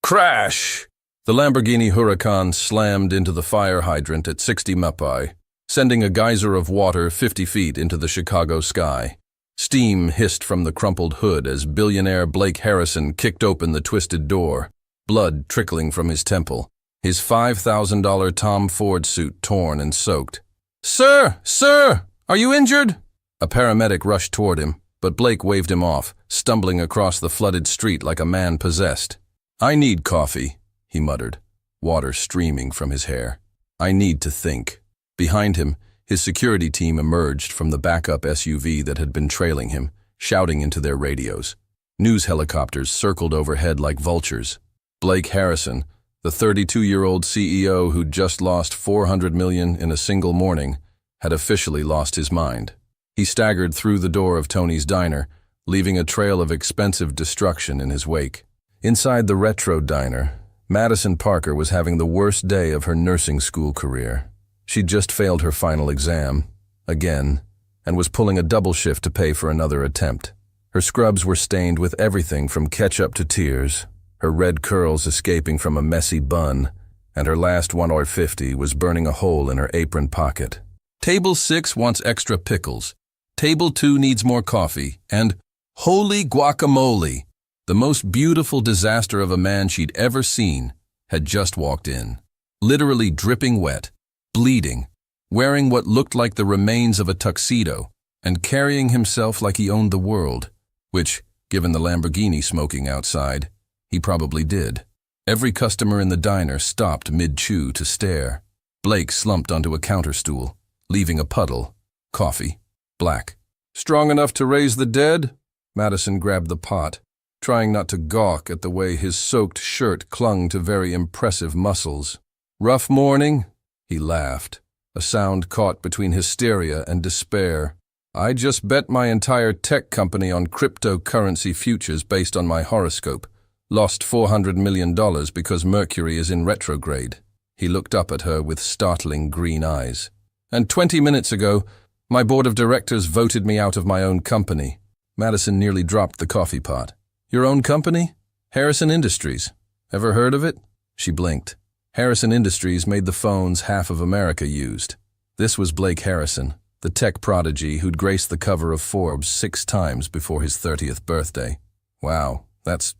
Crash! The Lamborghini Huracan slammed into the fire hydrant at 60 mph, sending a geyser of water 50 feet into the Chicago sky. Steam hissed from the crumpled hood as billionaire Blake Harrison kicked open the twisted door, blood trickling from his temple, his $5,000 Tom Ford suit torn and soaked. "Sir! Sir! Are you injured?" A paramedic rushed toward him, but Blake waved him off, stumbling across the flooded street like a man possessed. "I need coffee," he muttered, water streaming from his hair. "I need to think." Behind him, his security team emerged from the backup SUV that had been trailing him, shouting into their radios. News helicopters circled overhead like vultures. Blake Harrison, the 32-year-old CEO who'd just lost $400 million in a single morning, had officially lost his mind. He staggered through the door of Tony's diner, leaving a trail of expensive destruction in his wake. Inside the retro diner, Madison Parker was having the worst day of her nursing school career. She'd just failed her final exam, again, and was pulling a double shift to pay for another attempt. Her scrubs were stained with everything from ketchup to tears, her red curls escaping from a messy bun, and her last $1.50 was burning a hole in her apron pocket. Table 6 wants extra pickles. Table 2 needs more coffee, and holy guacamole! The most beautiful disaster of a man she'd ever seen had just walked in, literally dripping wet, bleeding, wearing what looked like the remains of a tuxedo, and carrying himself like he owned the world, which, given the Lamborghini smoking outside, he probably did. Every customer in the diner stopped mid-chew to stare. Blake slumped onto a counter stool, leaving a puddle. Coffee. Black. "Strong enough to raise the dead?" Madison grabbed the pot, trying not to gawk at the way his soaked shirt clung to very impressive muscles. "Rough morning?" He laughed, a sound caught between hysteria and despair. "I just bet my entire tech company on cryptocurrency futures based on my horoscope. Lost $400 million because Mercury is in retrograde." He looked up at her with startling green eyes. "And 20 minutes ago, my board of directors voted me out of my own company." Madison nearly dropped the coffee pot. "Your own company?" "Harrison Industries. Ever heard of it?" She blinked. Harrison Industries made the phones half of America used. This was Blake Harrison, the tech prodigy who'd graced the cover of Forbes 6 times before his 30th birthday. "Wow, that's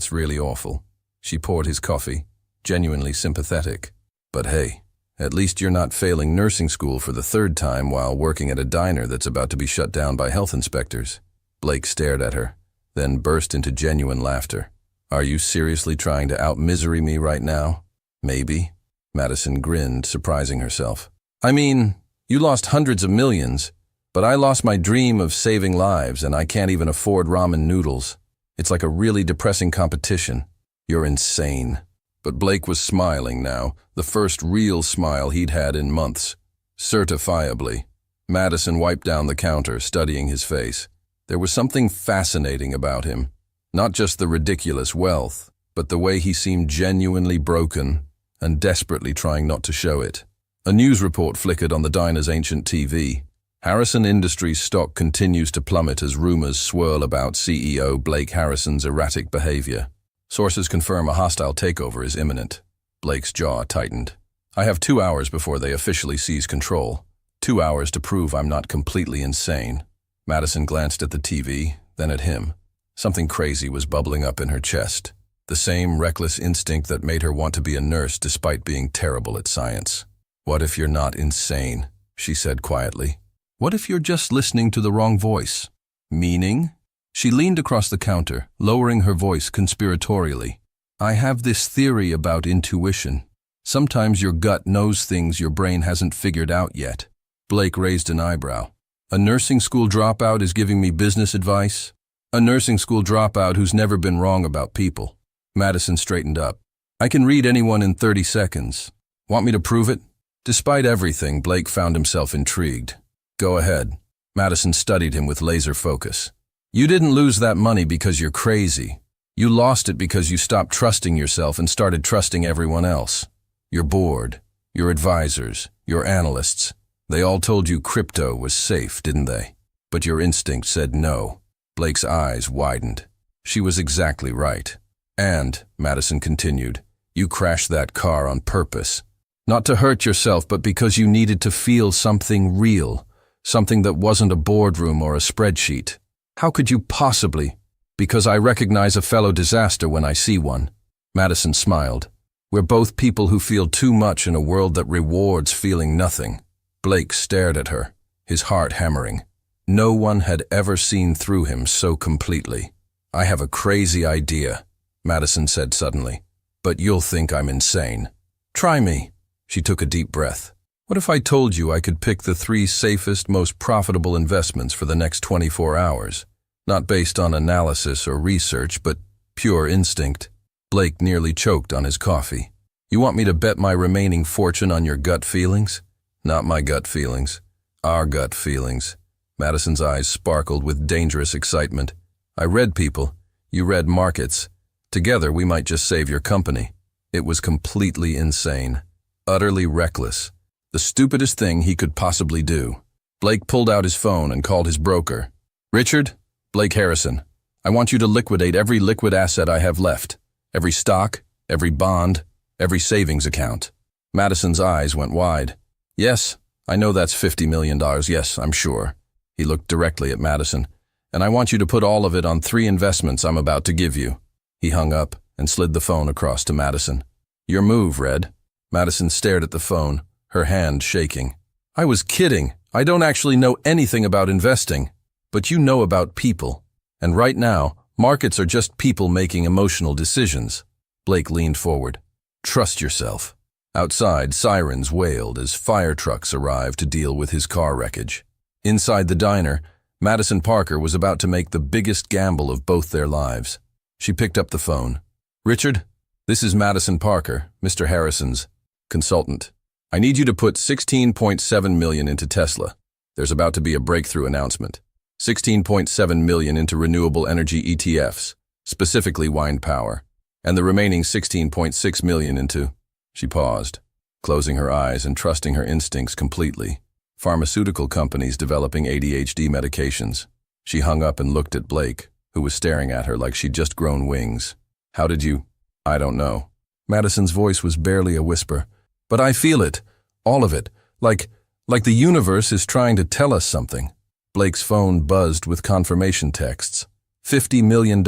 really awful." She poured his coffee, genuinely sympathetic. "But hey, at least you're not failing nursing school for the 3rd time while working at a diner that's about to be shut down by health inspectors." Blake stared at her, then burst into genuine laughter. "Are you seriously trying to out-misery me right now?" "Maybe." Madison grinned, surprising herself. "I mean, you lost hundreds of millions, but I lost my dream of saving lives and I can't even afford ramen noodles. It's like a really depressing competition." "You're insane." But Blake was smiling now, the first real smile he'd had in months. Certifiably. Madison wiped down the counter, studying his face. There was something fascinating about him. Not just the ridiculous wealth, but the way he seemed genuinely broken and desperately trying not to show it. A news report flickered on the diner's ancient TV. Harrison Industries stock continues to plummet as rumors swirl about CEO Blake Harrison's erratic behavior. Sources confirm a hostile takeover is imminent. Blake's jaw tightened. "I have 2 hours before they officially seize control. 2 hours to prove I'm not completely insane." Madison glanced at the TV, then at him. Something crazy was bubbling up in her chest. The same reckless instinct that made her want to be a nurse despite being terrible at science. "What if you're not insane?" she said quietly. "What if you're just listening to the wrong voice?" "Meaning?" She leaned across the counter, lowering her voice conspiratorially. "I have this theory about intuition. Sometimes your gut knows things your brain hasn't figured out yet." Blake raised an eyebrow. "A nursing school dropout is giving me business advice?" "A nursing school dropout who's never been wrong about people." Madison straightened up. "I can read anyone in 30 seconds. Want me to prove it?" Despite everything, Blake found himself intrigued. "Go ahead." Madison studied him with laser focus. "You didn't lose that money because you're crazy. You lost it because you stopped trusting yourself and started trusting everyone else. Your board, your advisors, your analysts, they all told you crypto was safe, didn't they? But your instinct said no." Blake's eyes widened. She was exactly right. And, Madison continued, you crashed that car on purpose. Not to hurt yourself, but because you needed to feel something real, something that wasn't a boardroom or a spreadsheet. How could you possibly? Because I recognize a fellow disaster when I see one. Madison smiled. We're both people who feel too much in a world that rewards feeling nothing. Blake stared at her, his heart hammering. No one had ever seen through him so completely. I have a crazy idea, Madison said suddenly, but you'll think I'm insane. Try me. She took a deep breath. What if I told you I could pick the 3 safest, most profitable investments for the next 24 hours? Not based on analysis or research, but pure instinct. Blake nearly choked on his coffee. You want me to bet my remaining fortune on your gut feelings? Not my gut feelings. Our gut feelings. Madison's eyes sparkled with dangerous excitement. I read people. You read markets. Together we might just save your company. It was completely insane. Utterly reckless. The stupidest thing he could possibly do. Blake pulled out his phone and called his broker. Richard? Blake Harrison. I want you to liquidate every liquid asset I have left. Every stock, every bond, every savings account. Madison's eyes went wide. Yes, I know that's $50 million. Yes, I'm sure. He looked directly at Madison. And I want you to put all of it on 3 investments I'm about to give you. He hung up and slid the phone across to Madison. Your move, Red. Madison stared at the phone, her hand shaking. I was kidding. I don't actually know anything about investing. But you know about people. And right now, markets are just people making emotional decisions. Blake leaned forward. Trust yourself. Outside, sirens wailed as fire trucks arrived to deal with his car wreckage. Inside the diner, Madison Parker was about to make the biggest gamble of both their lives. She picked up the phone. Richard, this is Madison Parker, Mr. Harrison's consultant. I need you to put $16.7 million into Tesla. There's about to be a breakthrough announcement. $16.7 million into renewable energy ETFs, specifically wind power, and the remaining $16.6 million into... She paused, closing her eyes and trusting her instincts completely. Pharmaceutical companies developing ADHD medications. She hung up and looked at Blake, who was staring at her like she'd just grown wings. How did you... I don't know. Madison's voice was barely a whisper. But I feel it. All of it. Like the universe is trying to tell us something. Blake's phone buzzed with confirmation texts. $50 million,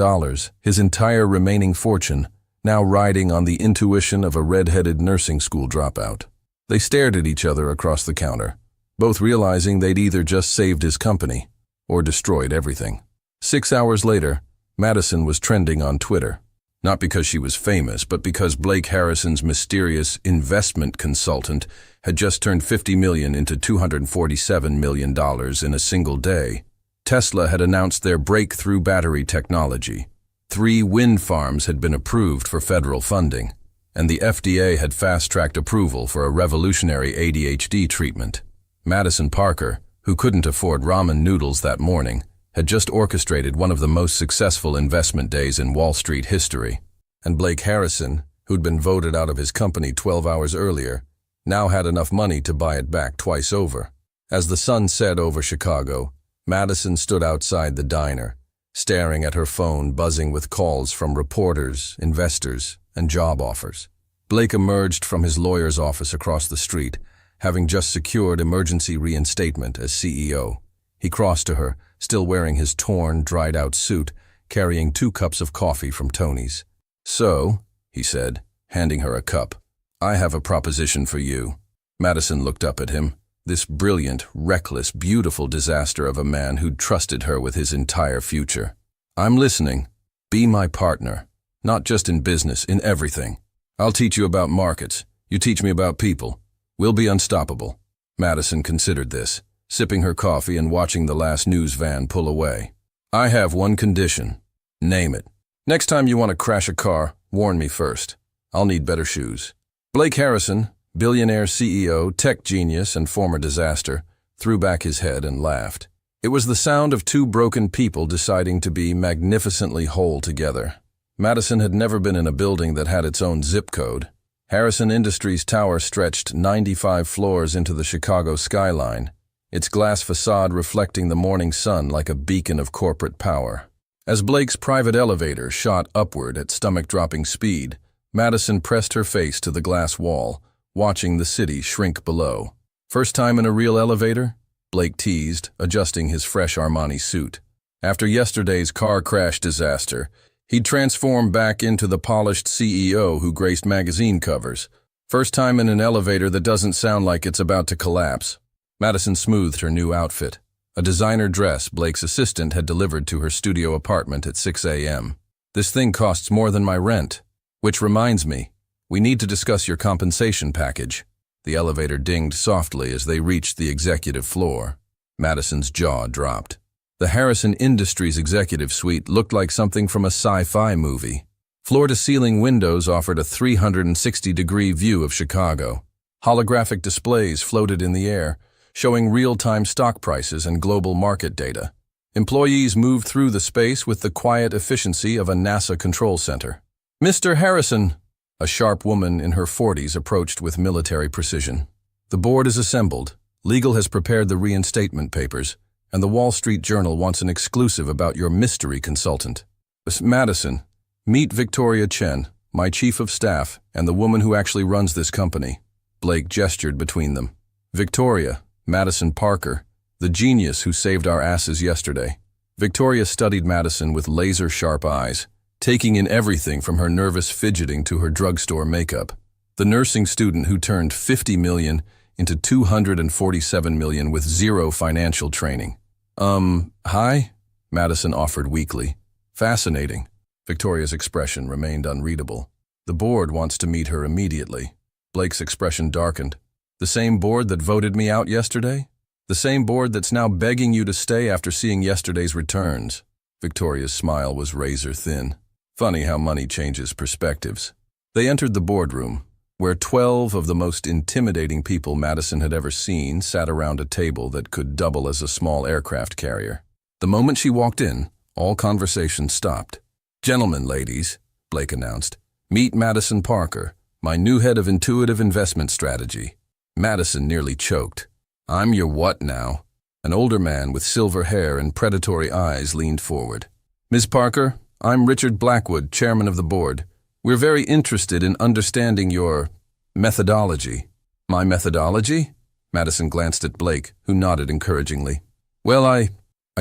his entire remaining fortune, now riding on the intuition of a red-headed nursing school dropout. They stared at each other across the counter, both realizing they'd either just saved his company or destroyed everything. 6 hours later, Madison was trending on Twitter. Not because she was famous, but because Blake Harrison's mysterious investment consultant had just turned $50 million into $247 million in a single day. Tesla had announced their breakthrough battery technology. 3 wind farms had been approved for federal funding, and the FDA had fast-tracked approval for a revolutionary ADHD treatment. Madison Parker, who couldn't afford ramen noodles that morning, had just orchestrated one of the most successful investment days in Wall Street history. And Blake Harrison, who'd been voted out of his company 12 hours earlier, now had enough money to buy it back twice over. As the sun set over Chicago, Madison stood outside the diner, staring at her phone buzzing with calls from reporters, investors, and job offers. Blake emerged from his lawyer's office across the street, having just secured emergency reinstatement as CEO. He crossed to her, still wearing his torn, dried-out suit, carrying 2 cups of coffee from Tony's. So, he said, handing her a cup, I have a proposition for you. Madison looked up at him, this brilliant, reckless, beautiful disaster of a man who'd trusted her with his entire future. I'm listening. Be my partner. Not just in business, in everything. I'll teach you about markets. You teach me about people. We'll be unstoppable. Madison considered this, sipping her coffee and watching the last news van pull away. I have one condition. Name it. Next time you want to crash a car, warn me first. I'll need better shoes. Blake Harrison, billionaire CEO, tech genius, and former disaster, threw back his head and laughed. It was the sound of 2 broken people deciding to be magnificently whole together. Madison had never been in a building that had its own zip code. Harrison Industries Tower stretched 95 floors into the Chicago skyline, its glass facade reflecting the morning sun like a beacon of corporate power. As Blake's private elevator shot upward at stomach-dropping speed, Madison pressed her face to the glass wall, watching the city shrink below. "First time in a real elevator?" Blake teased, adjusting his fresh Armani suit. After yesterday's car crash disaster, he'd transformed back into the polished CEO who graced magazine covers. "First time in an elevator that doesn't sound like it's about to collapse." Madison smoothed her new outfit, a designer dress Blake's assistant had delivered to her studio apartment at 6 a.m. "This thing costs more than my rent. Which reminds me, we need to discuss your compensation package." The elevator dinged softly as they reached the executive floor. Madison's jaw dropped. The Harrison Industries executive suite looked like something from a sci-fi movie. Floor-to-ceiling windows offered a 360-degree view of Chicago. Holographic displays floated in the air, showing real-time stock prices and global market data. Employees moved through the space with the quiet efficiency of a NASA control center. "Mr. Harrison," a sharp woman in her 40s approached with military precision. "The board is assembled. Legal has prepared the reinstatement papers, and the Wall Street Journal wants an exclusive about your mystery consultant. Miss Madison, meet Victoria Chen, my chief of staff, and the woman who actually runs this company." Blake gestured between them. "Victoria, Madison Parker, the genius who saved our asses yesterday." Victoria studied Madison with laser-sharp eyes, taking in everything from her nervous fidgeting to her drugstore makeup. The nursing student who turned $50 million into $247 million with zero financial training. Hi?" Madison offered weakly. "Fascinating." Victoria's expression remained unreadable. "The board wants to meet her immediately." Blake's expression darkened. "The same board that voted me out yesterday? The same board that's now begging you to stay after seeing yesterday's returns?" Victoria's smile was razor-thin. Funny how money changes perspectives. They entered the boardroom, where 12 of the most intimidating people Madison had ever seen sat around a table that could double as a small aircraft carrier. The moment she walked in, all conversation stopped. "Gentlemen, ladies," Blake announced, "meet Madison Parker, my new head of intuitive investment strategy." Madison nearly choked. "I'm your what now?" An older man with silver hair and predatory eyes leaned forward. "Ms. Parker, I'm Richard Blackwood, chairman of the board. We're very interested in understanding your methodology." "My methodology?" Madison glanced at Blake, who nodded encouragingly. "Well, I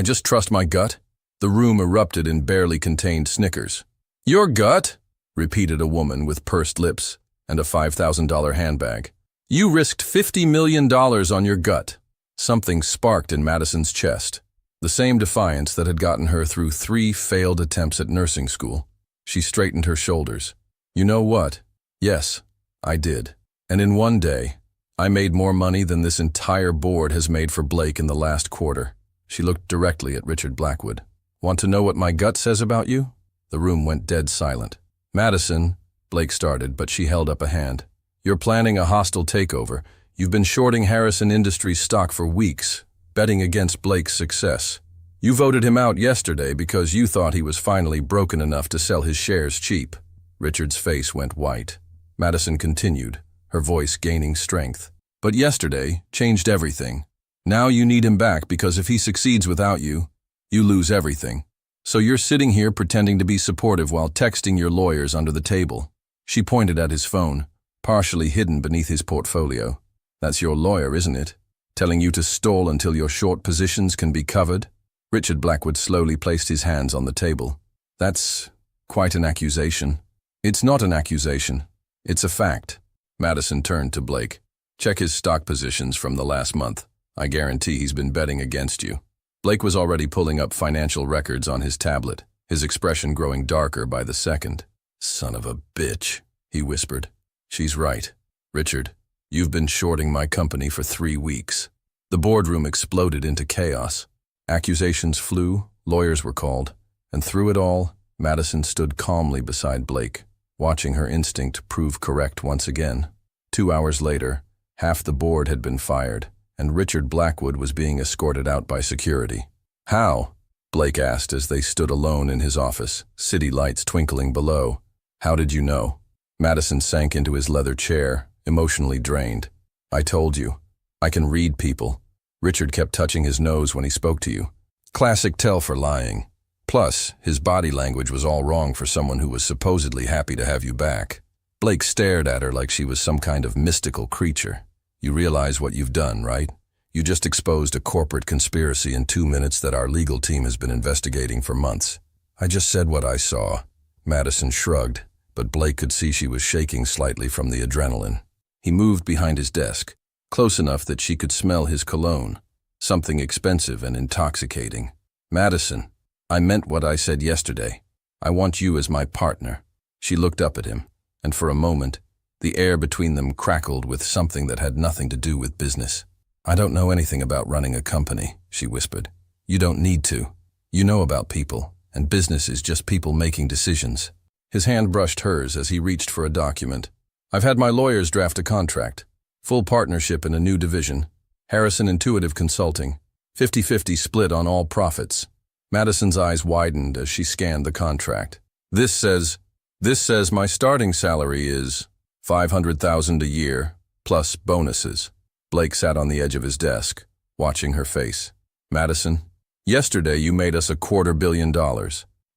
just trust my gut." The room erupted in barely contained snickers. "Your gut?" repeated a woman with pursed lips and a $5,000 handbag. "You risked $50 million on your gut." Something sparked in Madison's chest, the same defiance that had gotten her through 3 failed attempts at nursing school. She straightened her shoulders. "You know what? Yes, I did. And in one day, I made more money than this entire board has made for Blake in the last quarter." She looked directly at Richard Blackwood. "Want to know what my gut says about you?" The room went dead silent. "Madison," Blake started, but she held up a hand. "You're planning a hostile takeover. You've been shorting Harrison Industries stock for weeks, betting against Blake's success. You voted him out yesterday because you thought he was finally broken enough to sell his shares cheap." Richard's face went white. Madison continued, her voice gaining strength. "But yesterday changed everything. Now you need him back because if he succeeds without you, you lose everything. So you're sitting here pretending to be supportive while texting your lawyers under the table." She pointed at his phone, partially hidden beneath his portfolio. "That's your lawyer, isn't it? Telling you to stall until your short positions can be covered?" Richard Blackwood slowly placed his hands on the table. "That's quite an accusation." "It's not an accusation. It's a fact." Madison turned to Blake. "Check his stock positions from the last month. I guarantee he's been betting against you." Blake was already pulling up financial records on his tablet, his expression growing darker by the second. "Son of a bitch," he whispered. "She's right. Richard, you've been shorting my company for 3 weeks." The boardroom exploded into chaos. Accusations flew, lawyers were called, and through it all, Madison stood calmly beside Blake, watching her instinct prove correct once again. 2 hours later, half the board had been fired, and Richard Blackwood was being escorted out by security. "How?" Blake asked as they stood alone in his office, city lights twinkling below. "How did you know?" Madison sank into his leather chair, emotionally drained. "I told you. I can read people. Richard kept touching his nose when he spoke to you. Classic tell for lying. Plus, his body language was all wrong for someone who was supposedly happy to have you back. Blake stared at her like she was some kind of mystical creature. You realize what you've done, right? You just exposed a corporate conspiracy in 2 minutes that our legal team has been investigating for months. I just said what I saw. Madison shrugged, but Blake could see she was shaking slightly from the adrenaline. He moved behind his desk, close enough that she could smell his cologne, something expensive and intoxicating. Madison, I meant what I said yesterday. I want you as my partner. She looked up at him, and for a moment, the air between them crackled with something that had nothing to do with business. I don't know anything about running a company, she whispered. You don't need to. You know about people, and business is just people making decisions. His hand brushed hers as he reached for a document. I've had my lawyers draft a contract. Full partnership in a new division. Harrison Intuitive Consulting. 50-50 split on all profits. Madison's eyes widened as she scanned the contract. This says my starting salary is $500,000 a year, plus bonuses. Blake sat on the edge of his desk, watching her face. Madison, yesterday you made us $250 million.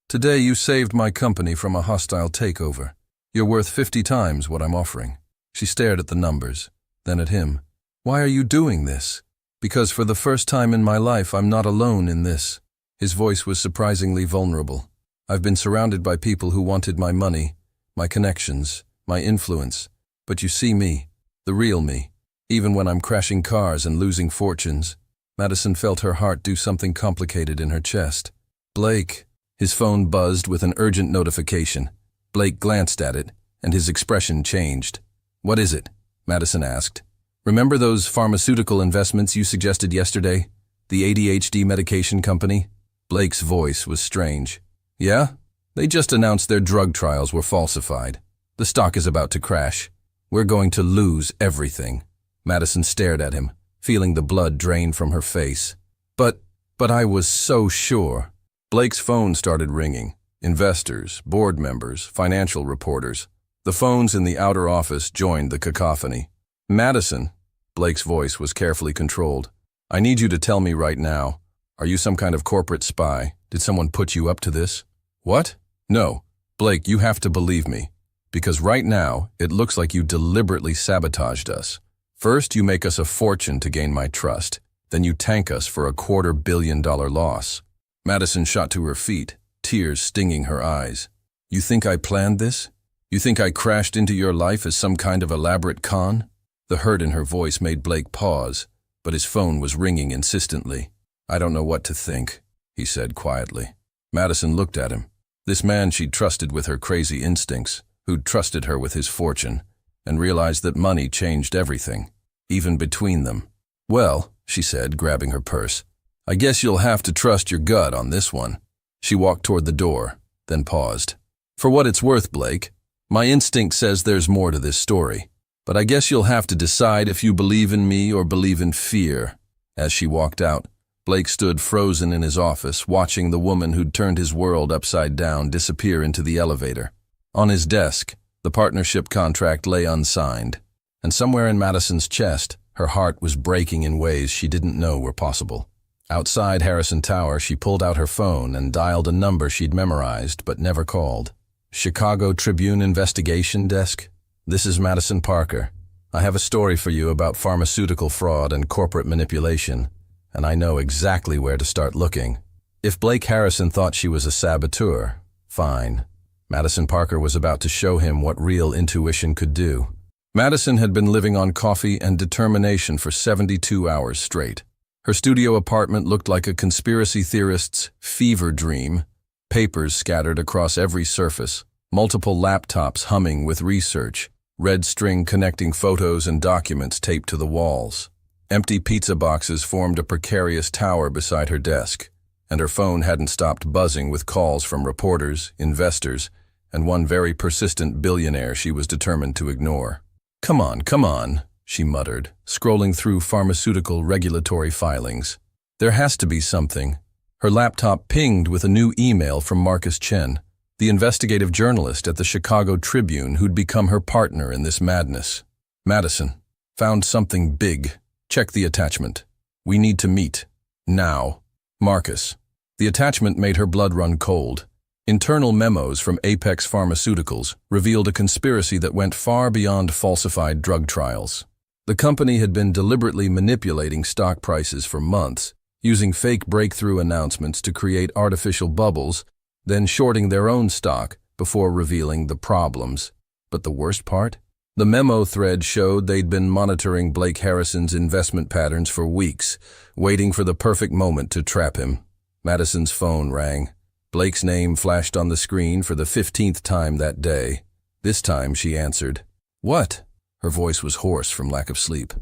Today you saved my company from a hostile takeover. You're worth 50 times what I'm offering. She stared at the numbers, then at him. Why are you doing this? Because for the first time in my life I'm not alone in this. His voice was surprisingly vulnerable. I've been surrounded by people who wanted my money, my connections, my influence. But you see me, the real me. Even when I'm crashing cars and losing fortunes. Madison felt her heart do something complicated in her chest. Blake. His phone buzzed with an urgent notification. Blake glanced at it, and his expression changed. What is it? Madison asked. Remember those pharmaceutical investments you suggested yesterday? The ADHD medication company? Blake's voice was strange. Yeah? They just announced their drug trials were falsified. The stock is about to crash. We're going to lose everything. Madison stared at him, feeling the blood drain from her face. But I was so sure. Blake's phone started ringing. Investors, board members, financial reporters. The phones in the outer office joined the cacophony. Madison, Blake's voice was carefully controlled. I need you to tell me right now. Are you some kind of corporate spy? Did someone put you up to this? What? No. Blake, you have to believe me. Because right now, it looks like you deliberately sabotaged us. First, you make us a fortune to gain my trust. Then you tank us for a $250 million loss. Madison shot to her feet, tears stinging her eyes. You think I planned this? You think I crashed into your life as some kind of elaborate con? The hurt in her voice made Blake pause, but his phone was ringing insistently. I don't know what to think, he said quietly. Madison looked at him. This man she'd trusted with her crazy instincts, who'd trusted her with his fortune, and realized that money changed everything, even between them. Well, she said, grabbing her purse, I guess you'll have to trust your gut on this one. She walked toward the door, then paused. For what it's worth, Blake, my instinct says there's more to this story, but I guess you'll have to decide if you believe in me or believe in fear. As she walked out, Blake stood frozen in his office, watching the woman who'd turned his world upside down disappear into the elevator. On his desk, the partnership contract lay unsigned, and somewhere in Madison's chest, her heart was breaking in ways she didn't know were possible. Outside Harrison Tower, she pulled out her phone and dialed a number she'd memorized but never called. Chicago Tribune Investigation Desk. This is Madison Parker. I have a story for you about pharmaceutical fraud and corporate manipulation, and I know exactly where to start looking. If Blake Harrison thought she was a saboteur, fine. Madison Parker was about to show him what real intuition could do. Madison had been living on coffee and determination for 72 hours straight. Her studio apartment looked like a conspiracy theorist's fever dream. Papers scattered across every surface, multiple laptops humming with research, red string connecting photos and documents taped to the walls. Empty pizza boxes formed a precarious tower beside her desk, and her phone hadn't stopped buzzing with calls from reporters, investors, and one very persistent billionaire she was determined to ignore. Come on, she muttered, scrolling through pharmaceutical regulatory filings. There has to be something. Her laptop pinged with a new email from Marcus Chen, the investigative journalist at the Chicago Tribune who'd become her partner in this madness. Madison, found something big. Check the attachment. We need to meet. Now. Marcus. The attachment made her blood run cold. Internal memos from Apex Pharmaceuticals revealed a conspiracy that went far beyond falsified drug trials. The company had been deliberately manipulating stock prices for months, using fake breakthrough announcements to create artificial bubbles, then shorting their own stock before revealing the problems. But the worst part? The memo thread showed they'd been monitoring Blake Harrison's investment patterns for weeks, waiting for the perfect moment to trap him. Madison's phone rang. Blake's name flashed on the screen for the 15th time that day. This time she answered. "What?" Her voice was hoarse from lack of sleep.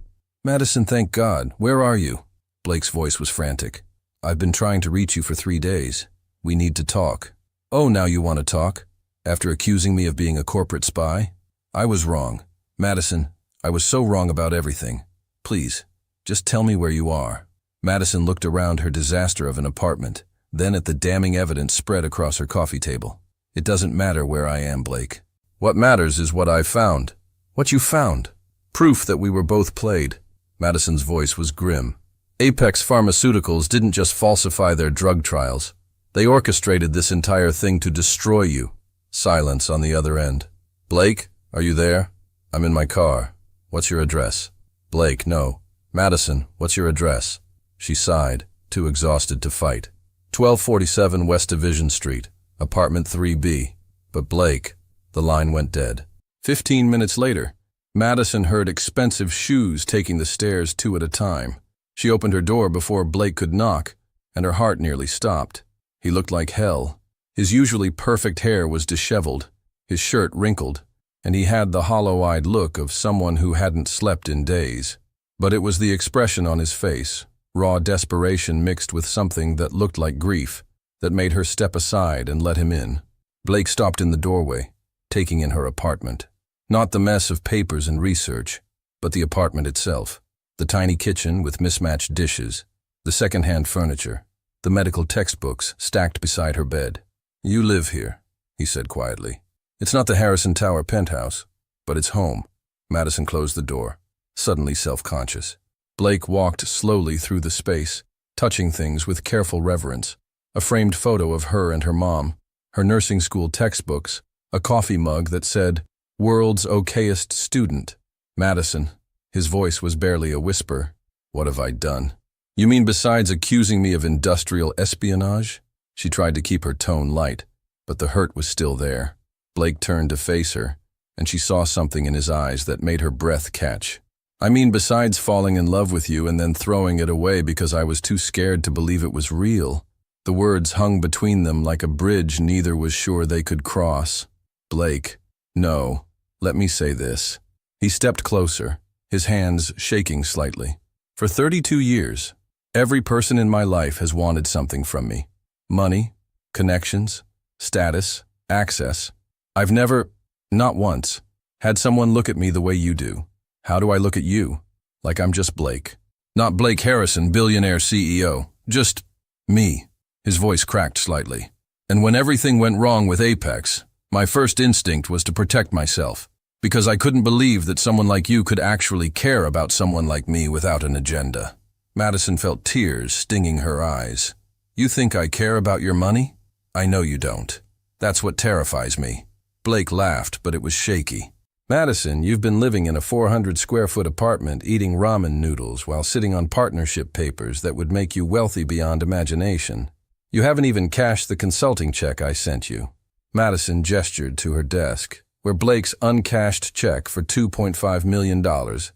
"Madison, thank God. Where are you?" Blake's voice was frantic. "I've been trying to reach you for 3 days. We need to talk." "Oh, now you want to talk? After accusing me of being a corporate spy? I was wrong. Madison, I was so wrong about everything. Please, just tell me where you are." Madison looked around her disaster of an apartment, then at the damning evidence spread across her coffee table. "It doesn't matter where I am, Blake. What matters is what I've found." "What you found?" "Proof that we were both played." Madison's voice was grim. "Apex Pharmaceuticals didn't just falsify their drug trials. They orchestrated this entire thing to destroy you." Silence on the other end. "Blake, are you there?" "I'm in my car. What's your address?" "Blake, no. Madison, what's your address?" She sighed, too exhausted to fight. 1247 West Division Street, apartment 3B. But Blake, the line went dead. 15 minutes later, Madison heard expensive shoes taking the stairs 2 at a time. She opened her door before Blake could knock, and her heart nearly stopped. He looked like hell. His usually perfect hair was disheveled, his shirt wrinkled, and he had the hollow-eyed look of someone who hadn't slept in days. But it was the expression on his face, raw desperation mixed with something that looked like grief, that made her step aside and let him in. Blake stopped in the doorway, taking in her apartment. Not the mess of papers and research, but the apartment itself. The tiny kitchen with mismatched dishes, the second-hand furniture, the medical textbooks stacked beside her bed. "You live here," he said quietly. "It's not the Harrison Tower penthouse, but it's home." Madison closed the door, suddenly self-conscious. Blake walked slowly through the space, touching things with careful reverence. A framed photo of her and her mom, her nursing school textbooks, a coffee mug that said, "World's okayest student." "Madison," his voice was barely a whisper, "what have I done?" "You mean besides accusing me of industrial espionage?" She tried to keep her tone light, but the hurt was still there. Blake turned to face her, and she saw something in his eyes that made her breath catch. "I mean besides falling in love with you and then throwing it away because I was too scared to believe it was real." The words hung between them like a bridge neither was sure they could cross. "Blake, no, let me say this." He stepped closer, his hands shaking slightly. "For 32 years, every person in my life has wanted something from me. Money, connections, status, access. I've never, not once, had someone look at me the way you do. How do I look at you? Like I'm just Blake. Not Blake Harrison, billionaire CEO. Just me." His voice cracked slightly. "And when everything went wrong with Apex, my first instinct was to protect myself, because I couldn't believe that someone like you could actually care about someone like me without an agenda." Madison felt tears stinging her eyes. "You think I care about your money? I know you don't. That's what terrifies me." Blake laughed, but it was shaky. "Madison, you've been living in a 400-square-foot apartment eating ramen noodles while sitting on partnership papers that would make you wealthy beyond imagination. You haven't even cashed the consulting check I sent you." Madison gestured to her desk, where Blake's uncashed check for $2.5 million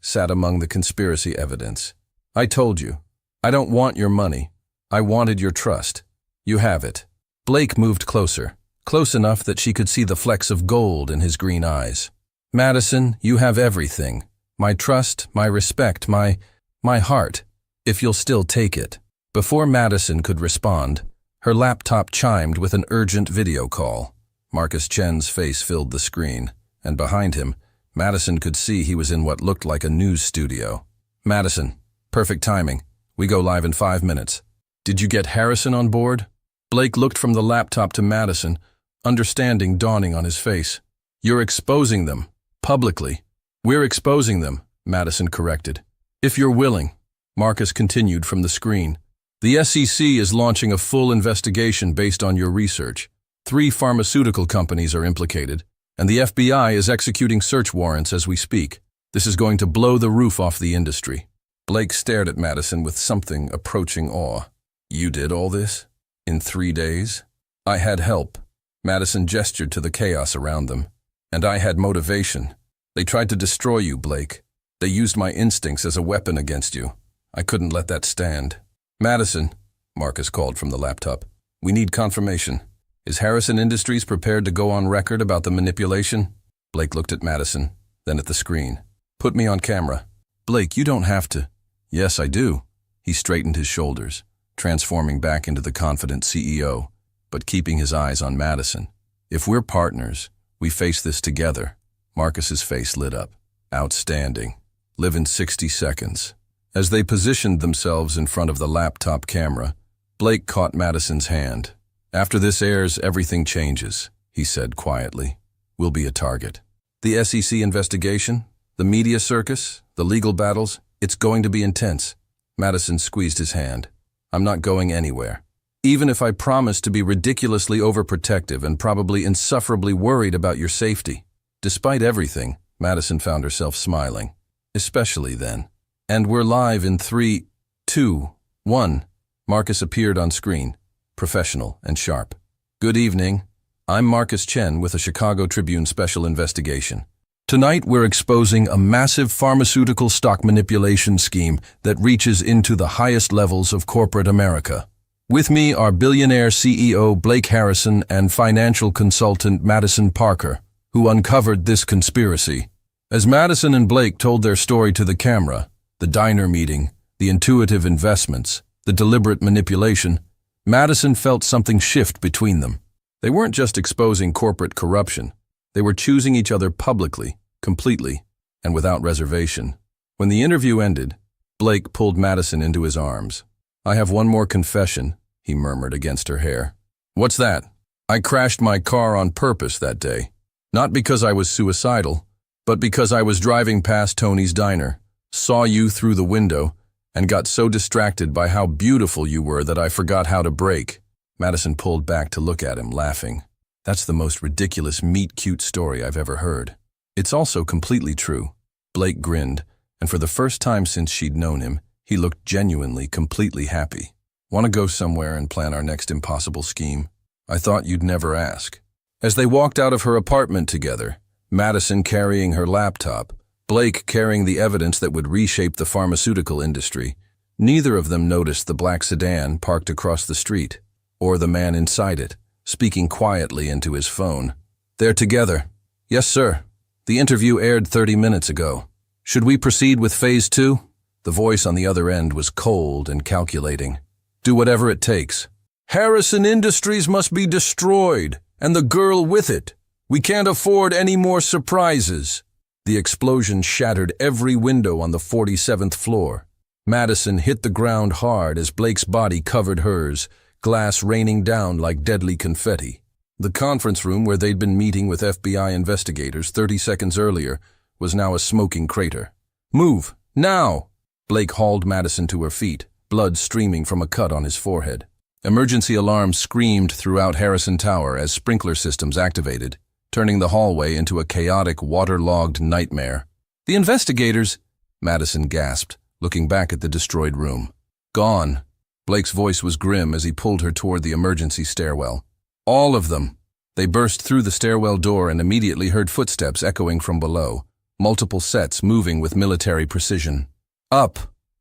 sat among the conspiracy evidence. "I told you, I don't want your money. I wanted your trust. You have it." Blake moved closer, close enough that she could see the flecks of gold in his green eyes. "Madison, you have everything. My trust, my respect, my heart, if you'll still take it." Before Madison could respond, her laptop chimed with an urgent video call. Marcus Chen's face filled the screen, and behind him, Madison could see he was in what looked like a news studio. "Madison, perfect timing. We go live in 5 minutes. Did you get Harrison on board?" Blake looked from the laptop to Madison, understanding dawning on his face. "You're exposing them. Publicly." "We're exposing them," Madison corrected. "If you're willing." Marcus continued from the screen. The SEC is launching a full investigation based on your research. 3 pharmaceutical companies are implicated, and the FBI is executing search warrants as we speak. This is going to blow the roof off the industry. Blake stared at Madison with something approaching awe. You did all this? In 3 days? I had help. Madison gestured to the chaos around them. And I had motivation. They tried to destroy you, Blake. They used my instincts as a weapon against you. I couldn't let that stand. Madison, Marcus called from the laptop. We need confirmation. Is Harrison Industries prepared to go on record about the manipulation? Blake looked at Madison, then at the screen. Put me on camera. Blake, you don't have to. Yes, I do. He straightened his shoulders, transforming back into the confident CEO, but keeping his eyes on Madison. If we're partners, we face this together. Marcus's face lit up. Outstanding. Live in 60 seconds. As they positioned themselves in front of the laptop camera, Blake caught Madison's hand. After this airs, everything changes, he said quietly. We'll be a target. The SEC investigation, the media circus, the legal battles, it's going to be intense. Madison squeezed his hand. I'm not going anywhere. Even if I promise to be ridiculously overprotective and probably insufferably worried about your safety. Despite everything, Madison found herself smiling. Especially then. And we're live in 3, 2, 1. Marcus appeared on screen, professional and sharp. Good evening. I'm Marcus Chen with the Chicago Tribune Special Investigation. Tonight we're exposing a massive pharmaceutical stock manipulation scheme that reaches into the highest levels of corporate America. With me are billionaire CEO Blake Harrison and financial consultant Madison Parker, who uncovered this conspiracy. As Madison and Blake told their story to the camera, the diner meeting, the intuitive investments, the deliberate manipulation, Madison felt something shift between them. They weren't just exposing corporate corruption. They were choosing each other publicly, completely, and without reservation. When the interview ended, Blake pulled Madison into his arms. I have one more confession, he murmured against her hair. What's that? I crashed my car on purpose that day. Not because I was suicidal, but because I was driving past Tony's diner, saw you through the window, and got so distracted by how beautiful you were that I forgot how to brake. Madison pulled back to look at him, laughing. That's the most ridiculous meet-cute story I've ever heard. It's also completely true. Blake grinned, and for the first time since she'd known him, he looked genuinely, completely happy. Want to go somewhere and plan our next impossible scheme? I thought you'd never ask. As they walked out of her apartment together, Madison carrying her laptop, Blake carrying the evidence that would reshape the pharmaceutical industry, neither of them noticed the black sedan parked across the street, or the man inside it, speaking quietly into his phone. They're together. Yes, sir. The interview aired 30 minutes ago. Should we proceed with phase 2? The voice on the other end was cold and calculating. Do whatever it takes. Harrison Industries must be destroyed, and the girl with it. We can't afford any more surprises. The explosion shattered every window on the 47th floor. Madison hit the ground hard as Blake's body covered hers, glass raining down like deadly confetti. The conference room where they'd been meeting with FBI investigators 30 seconds earlier was now a smoking crater. Move, now! Blake hauled Madison to her feet, blood streaming from a cut on his forehead. Emergency alarms screamed throughout Harrison Tower as sprinkler systems activated, turning the hallway into a chaotic, waterlogged nightmare. The investigators, Madison gasped, looking back at the destroyed room. Gone. Blake's voice was grim as he pulled her toward the emergency stairwell. All of them. They burst through the stairwell door and immediately heard footsteps echoing from below, multiple sets moving with military precision. Up,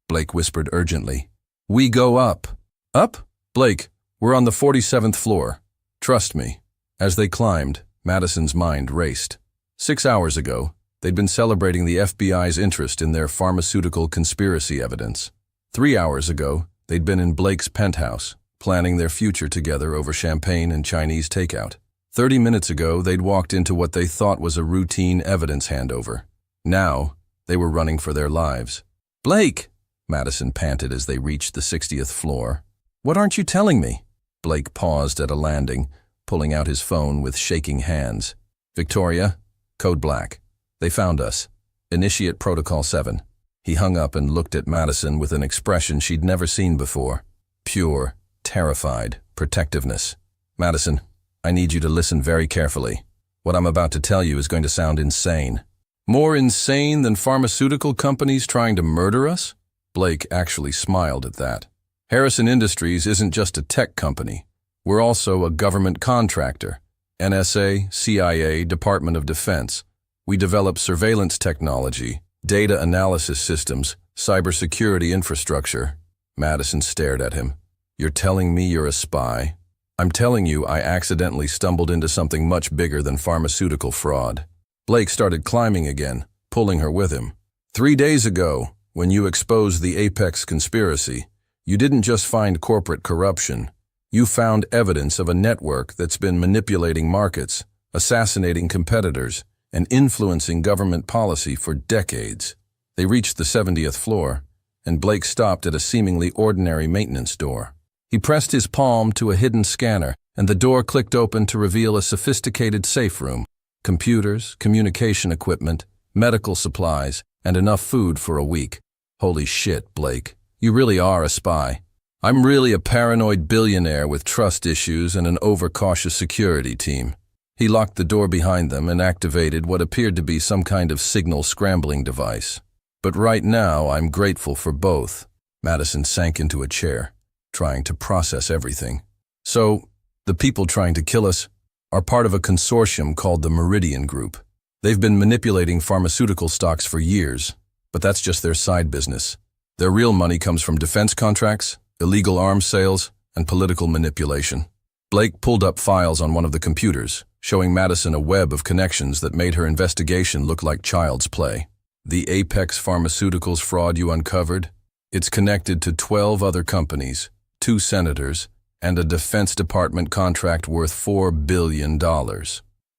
Blake whispered urgently. We go up. Up? Blake, we're on the 47th floor. Trust me. As they climbed, Madison's mind raced. 6 hours ago, they'd been celebrating the FBI's interest in their pharmaceutical conspiracy evidence. 3 hours ago, they'd been in Blake's penthouse, planning their future together over champagne and Chinese takeout. 30 minutes ago, they'd walked into what they thought was a routine evidence handover. Now, they were running for their lives. Blake, Madison panted as they reached the 60th floor. What aren't you telling me? Blake paused at a landing, pulling out his phone with shaking hands. Victoria, code black. They found us. Initiate Protocol 7. He hung up and looked at Madison with an expression she'd never seen before. Pure, terrified, protectiveness. Madison, I need you to listen very carefully. What I'm about to tell you is going to sound insane. More insane than pharmaceutical companies trying to murder us? Blake actually smiled at that. Harrison Industries isn't just a tech company. We're also a government contractor. NSA, CIA, Department of Defense. We develop surveillance technology, data analysis systems, cybersecurity infrastructure. Madison stared at him. You're telling me you're a spy? I'm telling you I accidentally stumbled into something much bigger than pharmaceutical fraud. Blake started climbing again, pulling her with him. 3 days ago, when you exposed the Apex conspiracy, you didn't just find corporate corruption. You found evidence of a network that's been manipulating markets, assassinating competitors, and influencing government policy for decades. They reached the 70th floor, and Blake stopped at a seemingly ordinary maintenance door. He pressed his palm to a hidden scanner, and the door clicked open to reveal a sophisticated safe room. Computers, communication equipment, medical supplies, and enough food for a week. Holy shit, Blake. You really are a spy. I'm really a paranoid billionaire with trust issues and an overcautious security team. He locked the door behind them and activated what appeared to be some kind of signal scrambling device. But right now, I'm grateful for both. Madison sank into a chair, trying to process everything. So, the people trying to kill us are part of a consortium called the Meridian Group. They've been manipulating pharmaceutical stocks for years, but that's just their side business. Their real money comes from defense contracts, illegal arms sales, and political manipulation. Blake pulled up files on one of the computers, showing Madison a web of connections that made her investigation look like child's play. The Apex Pharmaceuticals fraud you uncovered? It's connected to 12 other companies, 2 senators, and a Defense Department contract worth $4 billion.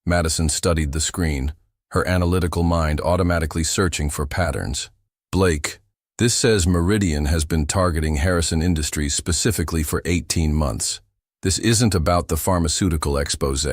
Madison studied the screen, her analytical mind automatically searching for patterns. Blake, this says Meridian has been targeting Harrison Industries specifically for 18 months. This isn't about the pharmaceutical expose.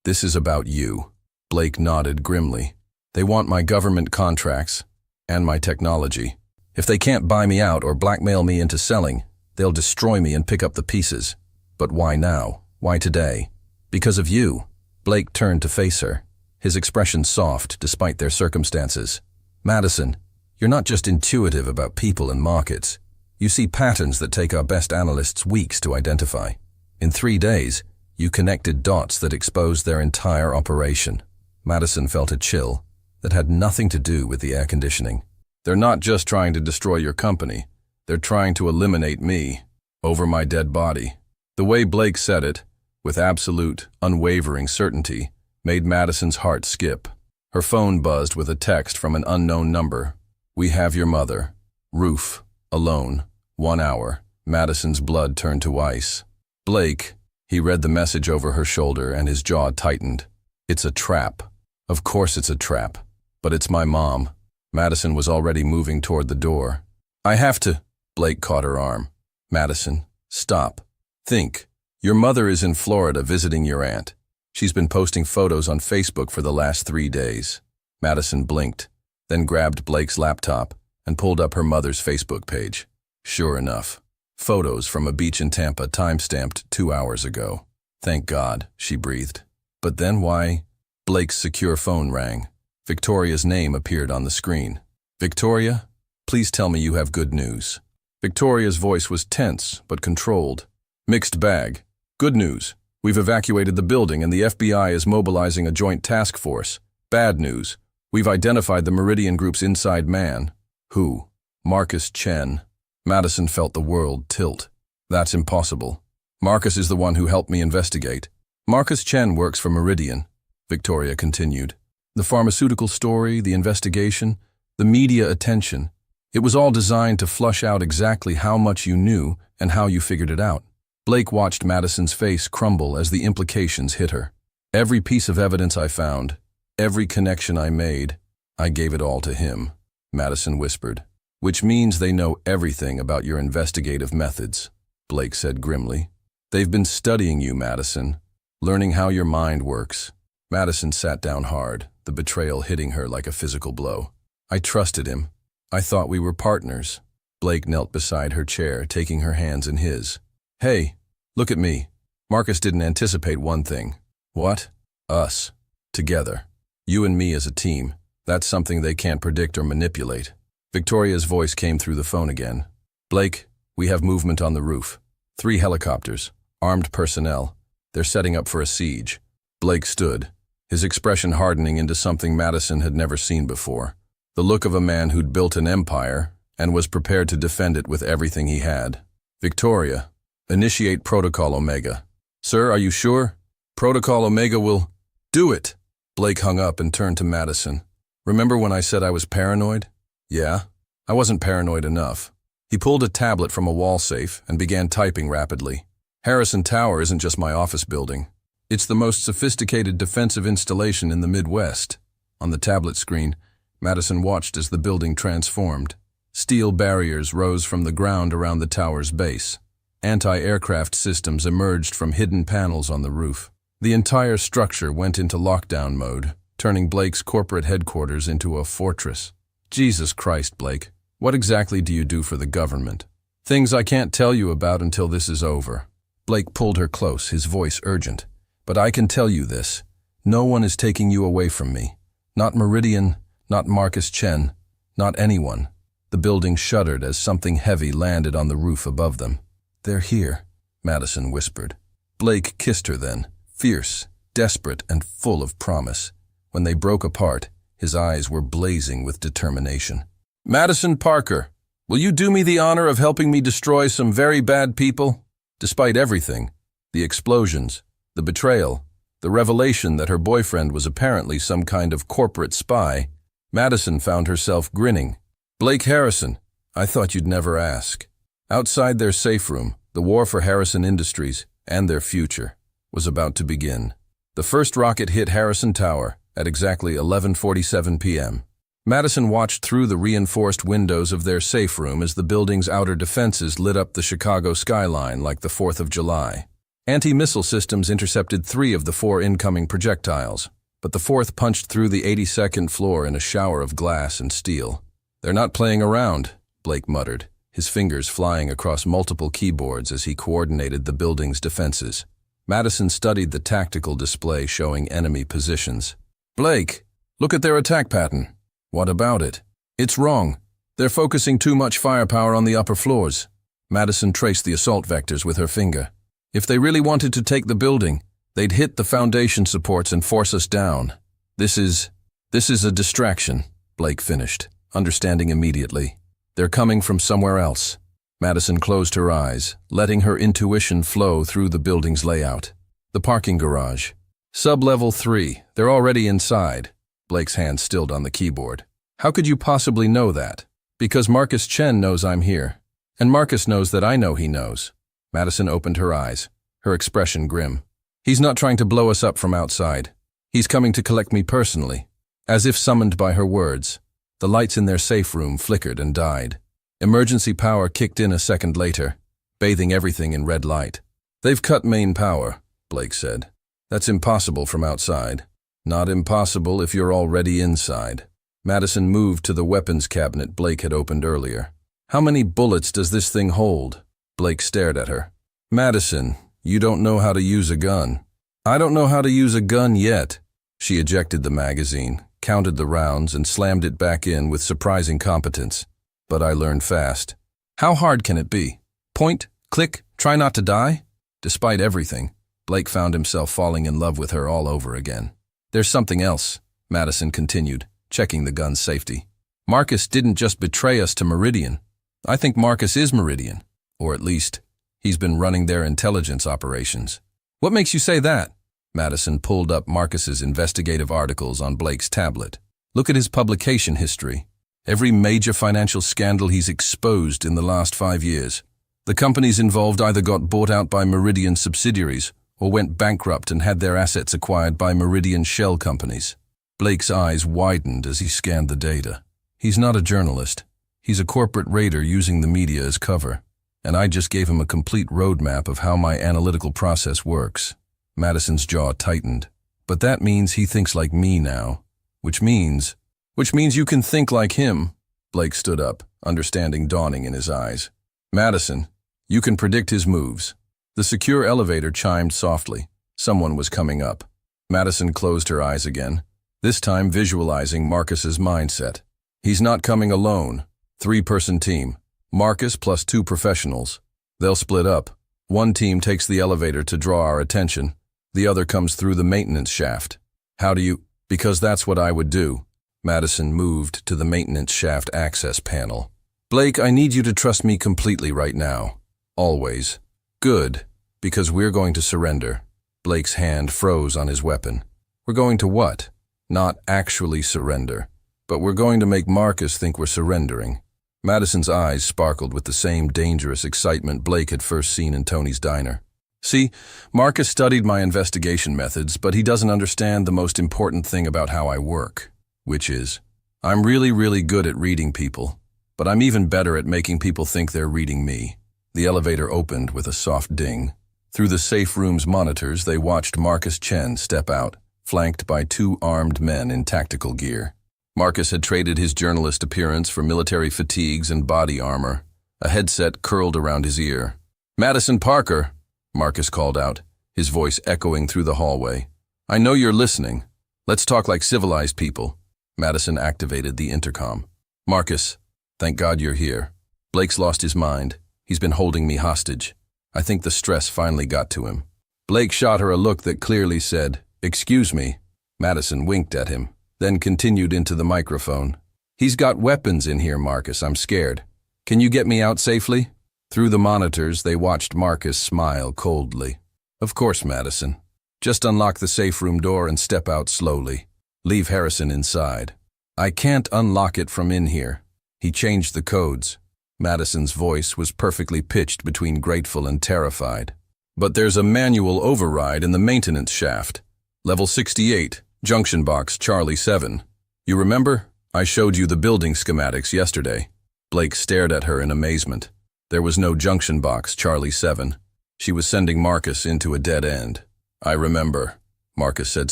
This is about you. Blake nodded grimly. They want my government contracts and my technology. If they can't buy me out or blackmail me into selling, they'll destroy me and pick up the pieces. But why now? Why today? Because of you. Blake turned to face her, his expression soft despite their circumstances. Madison, you're not just intuitive about people and markets. You see patterns that take our best analysts weeks to identify. In 3 days, you connected dots that exposed their entire operation. Madison felt a chill that had nothing to do with the air conditioning. They're not just trying to destroy your company. They're trying to eliminate me over my dead body. The way Blake said it, with absolute, unwavering certainty, made Madison's heart skip. Her phone buzzed with a text from an unknown number. We have your mother. Roof. Alone. 1 hour. Madison's blood turned to ice. Blake, he read the message over her shoulder and his jaw tightened. It's a trap. Of course it's a trap. But it's my mom. Madison was already moving toward the door. I have to. Blake caught her arm. Madison, stop. Think. Your mother is in Florida visiting your aunt. She's been posting photos on Facebook for the last 3 days. Madison blinked, then grabbed Blake's laptop and pulled up her mother's Facebook page. Sure enough, photos from a beach in Tampa time-stamped 2 hours ago. Thank God, she breathed. But then why? Blake's secure phone rang. Victoria's name appeared on the screen. Victoria, please tell me you have good news. Victoria's voice was tense but controlled. Mixed bag. Good news. We've evacuated the building and the FBI is mobilizing a joint task force. Bad news. We've identified the Meridian Group's inside man. Who? Marcus Chen. Madison felt the world tilt. That's impossible. Marcus is the one who helped me investigate. Marcus Chen works for Meridian, Victoria continued. The pharmaceutical story, the investigation, the media attention. It was all designed to flush out exactly how much you knew and how you figured it out. Blake watched Madison's face crumble as the implications hit her. Every piece of evidence I found, every connection I made, I gave it all to him, Madison whispered. Which means they know everything about your investigative methods, Blake said grimly. They've been studying you, Madison, learning how your mind works. Madison sat down hard, the betrayal hitting her like a physical blow. I trusted him. I thought we were partners. Blake knelt beside her chair, taking her hands in his. Hey, look at me. Marcus didn't anticipate one thing. What? Us. Together. You and me as a team. That's something they can't predict or manipulate. Victoria's voice came through the phone again. Blake, we have movement on the roof. 3 helicopters. Armed personnel. They're setting up for a siege. Blake stood, his expression hardening into something Madison had never seen before. The look of a man who'd built an empire and was prepared to defend it with everything he had. Victoria, initiate Protocol Omega. Sir, are you sure? Protocol Omega will... Do it! Blake hung up and turned to Madison. Remember when I said I was paranoid? Yeah, I wasn't paranoid enough. He pulled a tablet from a wall safe and began typing rapidly. Harrison Tower isn't just my office building. It's the most sophisticated defensive installation in the Midwest. On the tablet screen, Madison watched as the building transformed. Steel barriers rose from the ground around the tower's base. Anti-aircraft systems emerged from hidden panels on the roof. The entire structure went into lockdown mode, turning Blake's corporate headquarters into a fortress. Jesus Christ, Blake, what exactly do you do for the government? Things I can't tell you about until this is over. Blake pulled her close, his voice urgent. But I can tell you this. No one is taking you away from me. Not Meridian, not Marcus Chen, not anyone. The building shuddered as something heavy landed on the roof above them. They're here, Madison whispered. Blake kissed her then, fierce, desperate, and full of promise. When they broke apart, his eyes were blazing with determination. Madison Parker, will you do me the honor of helping me destroy some very bad people? Despite everything, the explosions, the betrayal, the revelation that her boyfriend was apparently some kind of corporate spy, Madison found herself grinning. Blake Harrison, I thought you'd never ask. Outside their safe room, the war for Harrison Industries and their future was about to begin. The first rocket hit Harrison Tower at exactly 11:47 p.m. Madison watched through the reinforced windows of their safe room as the building's outer defenses lit up the Chicago skyline like the 4th of July. Anti-missile systems intercepted 3 of the 4 incoming projectiles, but the 4th punched through the 82nd floor in a shower of glass and steel. They're not playing around, Blake muttered, his fingers flying across multiple keyboards as he coordinated the building's defenses. Madison studied the tactical display showing enemy positions. Blake, look at their attack pattern. What about it? It's wrong. They're focusing too much firepower on the upper floors. Madison traced the assault vectors with her finger. If they really wanted to take the building, they'd hit the foundation supports and force us down. This is a distraction, Blake finished, understanding immediately. They're coming from somewhere else. Madison closed her eyes, letting her intuition flow through the building's layout. The parking garage. Sub-level 3. They're already inside. Blake's hand stilled on the keyboard. How could you possibly know that? Because Marcus Chen knows I'm here. And Marcus knows that I know he knows. Madison opened her eyes, her expression grim. He's not trying to blow us up from outside. He's coming to collect me personally. As if summoned by her words, the lights in their safe room flickered and died. Emergency power kicked in a second later, bathing everything in red light. They've cut main power, Blake said. That's impossible from outside. Not impossible if you're already inside. Madison moved to the weapons cabinet Blake had opened earlier. How many bullets does this thing hold? Blake stared at her. Madison, you don't know how to use a gun. I don't know how to use a gun yet. She ejected the magazine, counted the rounds, and slammed it back in with surprising competence. But I learned fast. How hard can it be? Point, click, try not to die? Despite everything, Blake found himself falling in love with her all over again. There's something else, Madison continued, checking the gun's safety. Marcus didn't just betray us to Meridian. I think Marcus is Meridian. Or at least, he's been running their intelligence operations. What makes you say that? Madison pulled up Marcus's investigative articles on Blake's tablet. Look at his publication history. Every major financial scandal he's exposed in the last 5 years. The companies involved either got bought out by Meridian subsidiaries or went bankrupt and had their assets acquired by Meridian shell companies. Blake's eyes widened as he scanned the data. He's not a journalist. He's a corporate raider using the media as cover. And I just gave him a complete roadmap of how my analytical process works. Madison's jaw tightened. But that means he thinks like me now. Which means you can think like him. Blake stood up, understanding dawning in his eyes. Madison, you can predict his moves. The secure elevator chimed softly. Someone was coming up. Madison closed her eyes again, this time visualizing Marcus's mindset. He's not coming alone. 3-person team. Marcus plus 2 professionals. They'll split up. One team takes the elevator to draw our attention. The other comes through the maintenance shaft. How do you? Because that's what I would do. Madison moved to the maintenance shaft access panel. Blake, I need you to trust me completely right now. Always. Good, because we're going to surrender. Blake's hand froze on his weapon. We're going to what? Not actually surrender, but we're going to make Marcus think we're surrendering. Madison's eyes sparkled with the same dangerous excitement Blake had first seen in Tony's diner. See, Marcus studied my investigation methods, but he doesn't understand the most important thing about how I work, which is, I'm really good at reading people, but I'm even better at making people think they're reading me. The elevator opened with a soft ding. Through the safe room's monitors, they watched Marcus Chen step out, flanked by 2 armed men in tactical gear. Marcus had traded his journalist appearance for military fatigues and body armor. A headset curled around his ear. Madison Parker, Marcus called out, his voice echoing through the hallway. I know you're listening. Let's talk like civilized people. Madison activated the intercom. Marcus, thank God you're here. Blake's lost his mind. He's been holding me hostage. I think the stress finally got to him. Blake shot her a look that clearly said, Excuse me. Madison winked at him, then continued into the microphone. He's got weapons in here, Marcus. I'm scared. Can you get me out safely? Through the monitors, they watched Marcus smile coldly. Of course, Madison. Just unlock the safe room door and step out slowly. Leave Harrison inside. I can't unlock it from in here. He changed the codes. Madison's voice was perfectly pitched between grateful and terrified. But there's a manual override in the maintenance shaft. Level 68, junction box Charlie 7. You remember? I showed you the building schematics yesterday. Blake stared at her in amazement. There was no junction box Charlie 7. She was sending Marcus into a dead end. I remember, Marcus said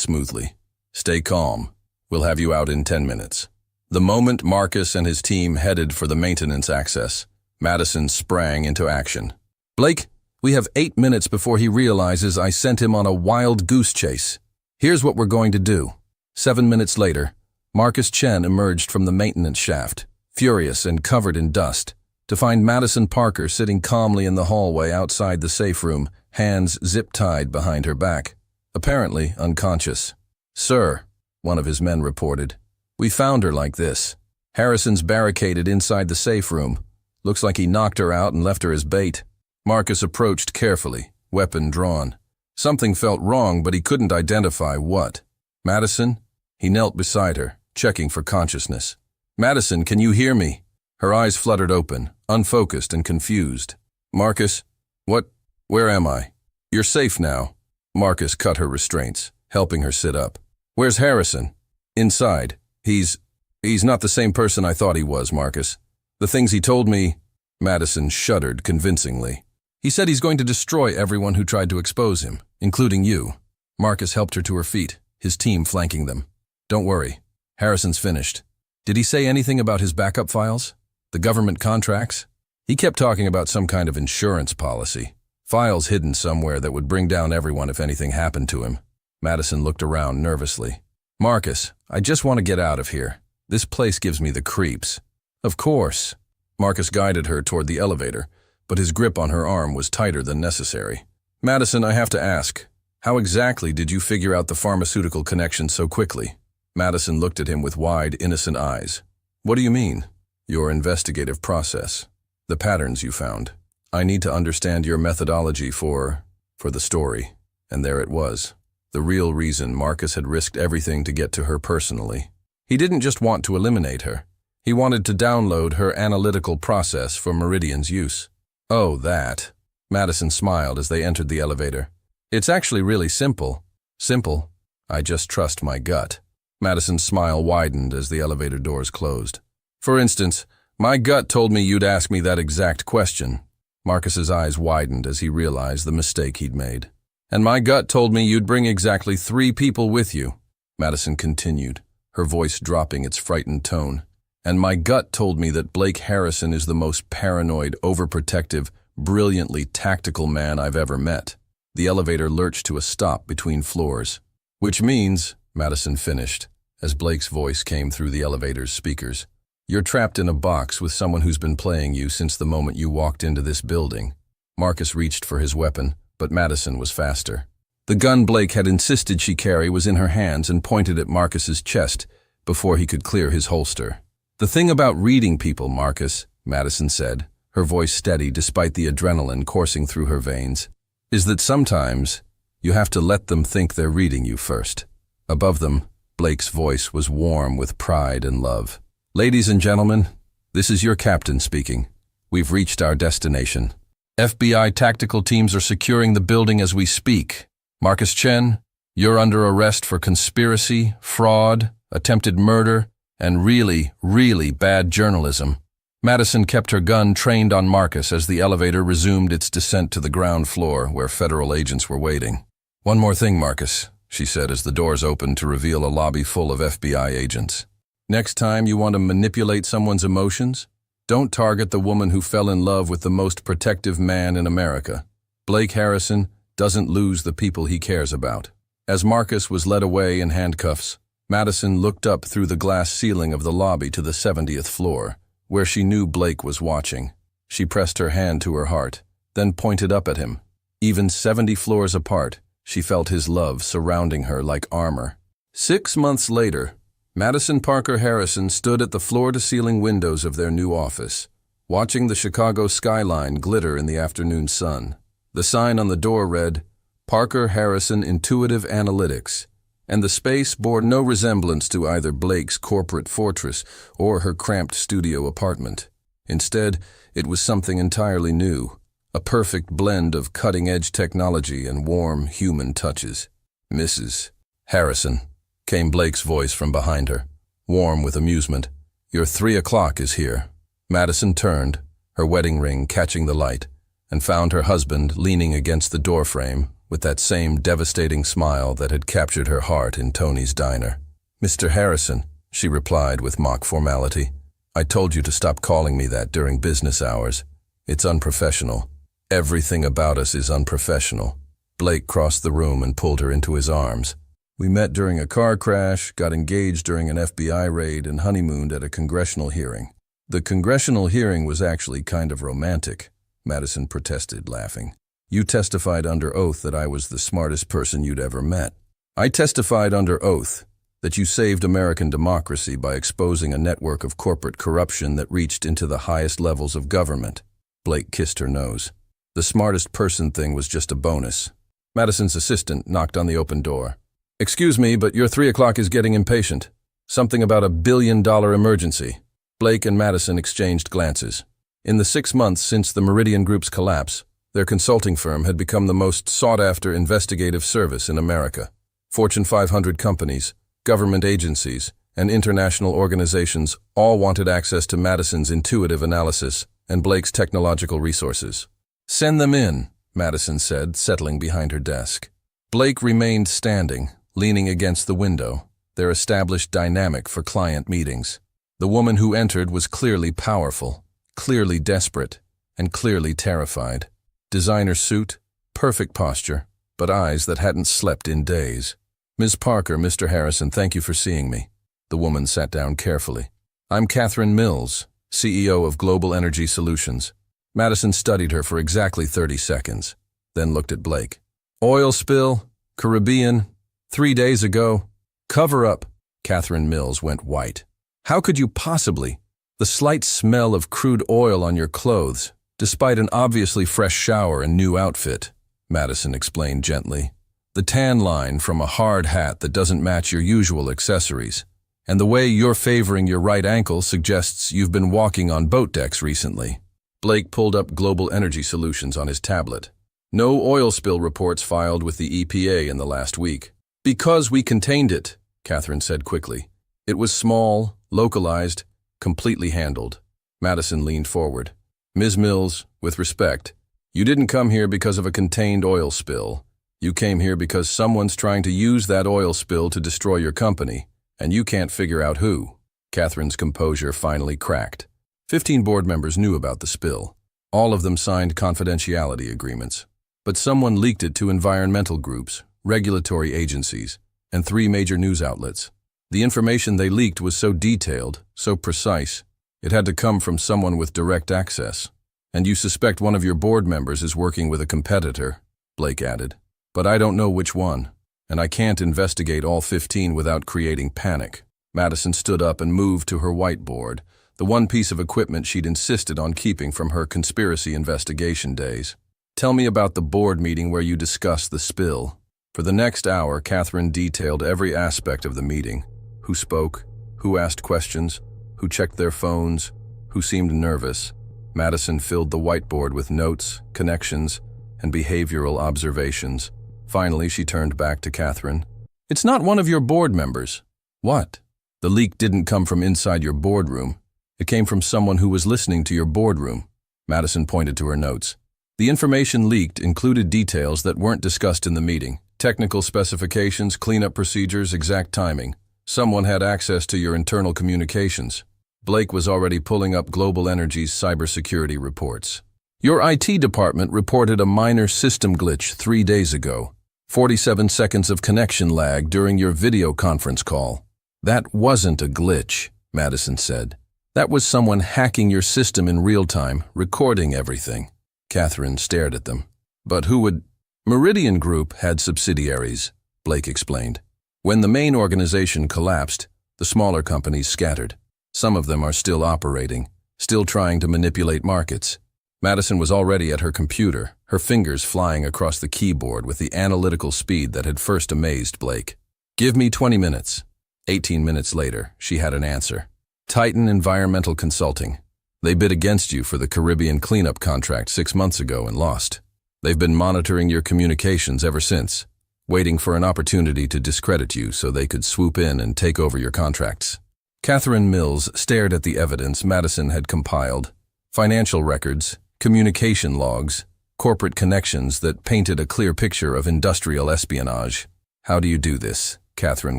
smoothly. Stay calm. We'll have you out in 10 minutes. The moment Marcus and his team headed for the maintenance access, Madison sprang into action. Blake, we have 8 minutes before he realizes I sent him on a wild goose chase. Here's what we're going to do. 7 minutes later, Marcus Chen emerged from the maintenance shaft, furious and covered in dust, to find Madison Parker sitting calmly in the hallway outside the safe room, hands zip-tied behind her back, apparently unconscious. Sir, one of his men reported, we found her like this. Harrison's barricaded inside the safe room. Looks like he knocked her out and left her as bait. Marcus approached carefully, weapon drawn. Something felt wrong, but he couldn't identify what. Madison? He knelt beside her, checking for consciousness. Madison, can you hear me? Her eyes fluttered open, unfocused and confused. Marcus? What? Where am I? You're safe now. Marcus cut her restraints, helping her sit up. Where's Harrison? Inside. He's not the same person I thought he was, Marcus. The things he told me... Madison shuddered convincingly. He said he's going to destroy everyone who tried to expose him, including you. Marcus helped her to her feet, his team flanking them. Don't worry. Harrison's finished. Did he say anything about his backup files? The government contracts? He kept talking about some kind of insurance policy. Files hidden somewhere that would bring down everyone if anything happened to him. Madison looked around nervously. Marcus, I just want to get out of here. This place gives me the creeps. Of course. Marcus guided her toward the elevator, but his grip on her arm was tighter than necessary. Madison, I have to ask, how exactly did you figure out the pharmaceutical connection so quickly? Madison looked at him with wide, innocent eyes. What do you mean? Your investigative process. The patterns you found. I need to understand your methodology for the story. And there it was. The real reason Marcus had risked everything to get to her personally. He didn't just want to eliminate her. He wanted to download her analytical process for Meridian's use. Oh, that. Madison smiled as they entered the elevator. It's actually really simple. Simple. I just trust my gut. Madison's smile widened as the elevator doors closed. For instance, my gut told me you'd ask me that exact question. Marcus's eyes widened as he realized the mistake he'd made. And my gut told me you'd bring exactly 3 people with you. Madison continued, her voice dropping its frightened tone. And my gut told me that Blake Harrison is the most paranoid, overprotective, brilliantly tactical man I've ever met. The elevator lurched to a stop between floors. Which means, Madison finished, as Blake's voice came through the elevator's speakers, you're trapped in a box with someone who's been playing you since the moment you walked into this building. Marcus reached for his weapon, but Madison was faster. The gun Blake had insisted she carry was in her hands and pointed at Marcus's chest before he could clear his holster. The thing about reading people, Marcus, Madison said, her voice steady despite the adrenaline coursing through her veins, is that sometimes you have to let them think they're reading you first. Above them, Blake's voice was warm with pride and love. Ladies and gentlemen, this is your captain speaking. We've reached our destination. FBI tactical teams are securing the building as we speak. Marcus Chen, you're under arrest for conspiracy, fraud, attempted murder, and really, really bad journalism. Madison kept her gun trained on Marcus as the elevator resumed its descent to the ground floor where federal agents were waiting. One more thing, Marcus, she said as the doors opened to reveal a lobby full of FBI agents. Next time you want to manipulate someone's emotions, don't target the woman who fell in love with the most protective man in America. Blake Harrison doesn't lose the people he cares about. As Marcus was led away in handcuffs, Madison looked up through the glass ceiling of the lobby to the 70th floor, where she knew Blake was watching. She pressed her hand to her heart, then pointed up at him. Even 70 floors apart, she felt his love surrounding her like armor. 6 months later, Madison Parker Harrison stood at the floor-to-ceiling windows of their new office, watching the Chicago skyline glitter in the afternoon sun. The sign on the door read, Parker Harrison Intuitive Analytics, and the space bore no resemblance to either Blake's corporate fortress or her cramped studio apartment. Instead, it was something entirely new, a perfect blend of cutting-edge technology and warm human touches. Mrs. Harrison, came Blake's voice from behind her, warm with amusement. Your 3 o'clock is here. Madison turned, her wedding ring catching the light, and found her husband leaning against the doorframe with that same devastating smile that had captured her heart in Tony's diner. Mr. Harrison, she replied with mock formality, I told you to stop calling me that during business hours. It's unprofessional. Everything about us is unprofessional. Blake crossed the room and pulled her into his arms. We met during a car crash, got engaged during an FBI raid, and honeymooned at a congressional hearing. The congressional hearing was actually kind of romantic, Madison protested, laughing. You testified under oath that I was the smartest person you'd ever met. I testified under oath that you saved American democracy by exposing a network of corporate corruption that reached into the highest levels of government. Blake kissed her nose. The smartest person thing was just a bonus. Madison's assistant knocked on the open door. Excuse me, but your 3 o'clock is getting impatient. Something about $1 billion emergency. Blake and Madison exchanged glances. In the 6 months since the Meridian Group's collapse, their consulting firm had become the most sought-after investigative service in America. Fortune 500 companies, government agencies, and international organizations all wanted access to Madison's intuitive analysis and Blake's technological resources. Send them in, Madison said, settling behind her desk. Blake remained standing, leaning against the window, their established dynamic for client meetings. The woman who entered was clearly powerful, clearly desperate, and clearly terrified. Designer suit, perfect posture, but eyes that hadn't slept in days. Ms. Parker, Mr. Harrison, thank you for seeing me. The woman sat down carefully. I'm Catherine Mills, CEO of Global Energy Solutions. Madison studied her for exactly 30 seconds, then looked at Blake. Oil spill, Caribbean, 3 days ago. Cover up. Catherine Mills went white. How could you possibly? The slight smell of crude oil on your clothes, despite an obviously fresh shower and new outfit, Madison explained gently. The tan line from a hard hat that doesn't match your usual accessories, and the way you're favoring your right ankle suggests you've been walking on boat decks recently. Blake pulled up Global Energy Solutions on his tablet. No oil spill reports filed with the EPA in the last week. Because we contained it, Catherine said quickly. It was small, localized, completely handled. Madison leaned forward. Ms. Mills, with respect, you didn't come here because of a contained oil spill. You came here because someone's trying to use that oil spill to destroy your company, and you can't figure out who. Catherine's composure finally cracked. 15 board members knew about the spill. All of them signed confidentiality agreements. But someone leaked it to environmental groups, regulatory agencies, and 3 major news outlets. The information they leaked was so detailed, so precise, it had to come from someone with direct access. And you suspect one of your board members is working with a competitor, Blake added. But I don't know which one, and I can't investigate all 15 without creating panic. Madison stood up and moved to her whiteboard, the one piece of equipment she'd insisted on keeping from her conspiracy investigation days. Tell me about the board meeting where you discussed the spill. For the next hour, Catherine detailed every aspect of the meeting. Who spoke, who asked questions, who checked their phones, who seemed nervous. Madison filled the whiteboard with notes, connections, and behavioral observations. Finally, she turned back to Catherine. It's not one of your board members. What? The leak didn't come from inside your boardroom. It came from someone who was listening to your boardroom. Madison pointed to her notes. The information leaked included details that weren't discussed in the meeting. Technical specifications, cleanup procedures, exact timing. Someone had access to your internal communications. Blake was already pulling up Global Energy's cybersecurity reports. Your IT department reported a minor system glitch 3 days ago. 47 seconds of connection lag during your video conference call. That wasn't a glitch, Madison said. That was someone hacking your system in real time, recording everything. Catherine stared at them. But who would? Meridian Group had subsidiaries, Blake explained. When the main organization collapsed, the smaller companies scattered. Some of them are still operating, still trying to manipulate markets. Madison was already at her computer, her fingers flying across the keyboard with the analytical speed that had first amazed Blake. Give me 20 minutes. 18 minutes later, she had an answer. Titan Environmental Consulting. They bid against you for the Caribbean cleanup contract 6 months ago and lost. They've been monitoring your communications ever since, waiting for an opportunity to discredit you so they could swoop in and take over your contracts. Catherine Mills stared at the evidence Madison had compiled. Financial records, communication logs, corporate connections that painted a clear picture of industrial espionage. How do you do this? Catherine